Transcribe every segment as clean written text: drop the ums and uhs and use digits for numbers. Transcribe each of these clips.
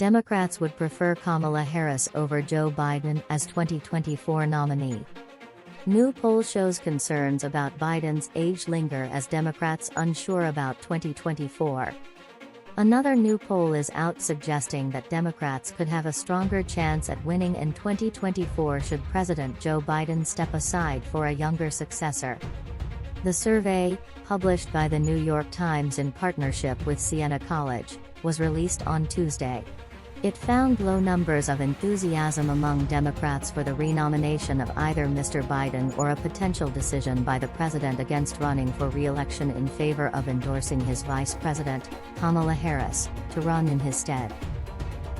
Democrats would prefer Kamala Harris over Joe Biden as 2024 nominee. New poll shows concerns about Biden's age linger as Democrats unsure about 2024. Another new poll is out suggesting that Democrats could have a stronger chance at winning in 2024 should President Joe Biden step aside for a younger successor. The survey, published by the New York Times in partnership with CENEL College, was released on Tuesday. It found low numbers of enthusiasm among Democrats for the renomination of either Mr. Biden or a potential decision by the president against running for re-election in favor of endorsing his vice president, Kamala Harris, to run in his stead.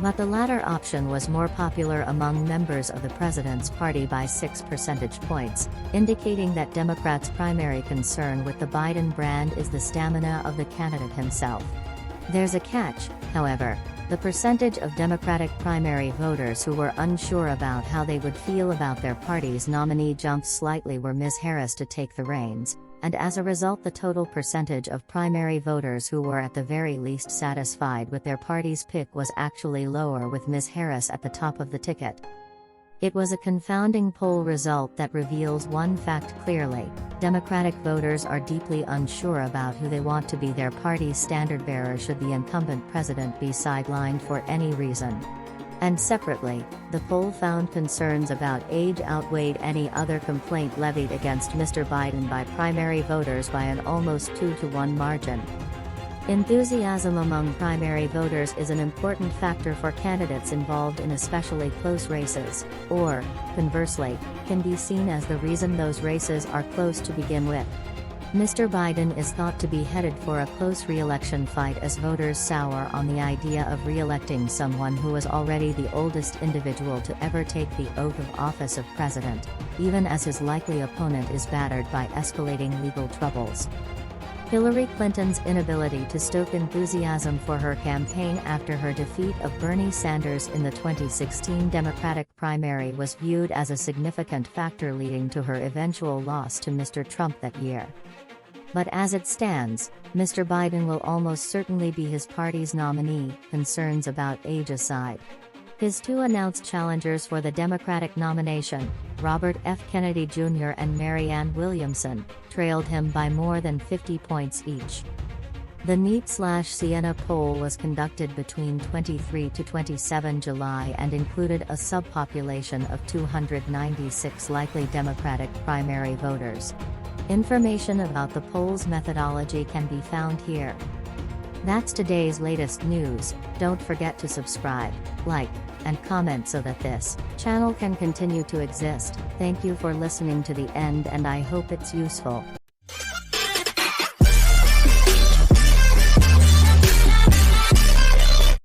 But the latter option was more popular among members of the president's party by 6 percentage points, indicating that Democrats' primary concern with the Biden brand is the stamina of the candidate himself. There's a catch, however. The percentage of Democratic primary voters who were unsure about how they would feel about their party's nominee jumped slightly were Ms. Harris to take the reins, and as a result the total percentage of primary voters who were at the very least satisfied with their party's pick was actually lower, with Ms. Harris at the top of the ticket. It was a confounding poll result that reveals one fact clearly: Democratic voters are deeply unsure about who they want to be their party's standard-bearer should the incumbent president be sidelined for any reason. And separately, the poll found concerns about age outweighed any other complaint levied against Mr. Biden by primary voters by an almost 2-to-1 margin. Enthusiasm among primary voters is an important factor for candidates involved in especially close races, or, conversely, can be seen as the reason those races are close to begin with. Mr. Biden is thought to be headed for a close re-election fight as voters sour on the idea of re-electing someone who was already the oldest individual to ever take the oath of office of president, even as his likely opponent is battered by escalating legal troubles. Hillary Clinton's inability to stoke enthusiasm for her campaign after her defeat of Bernie Sanders in the 2016 Democratic primary was viewed as a significant factor leading to her eventual loss to Mr. Trump that year. But as it stands, Mr. Biden will almost certainly be his party's nominee, concerns about age aside. His two announced challengers for the Democratic nomination, Robert F. Kennedy Jr. and Marianne Williamson, trailed him by more than 50 points each. The NEAT/CENEL poll was conducted between 23 to 27 July and included a subpopulation of 296 likely Democratic primary voters. Information about the poll's methodology can be found here. That's today's latest news. Don't forget to subscribe, like, and comment so that this channel can continue to exist. Thank you for listening to the end, and I hope it's useful.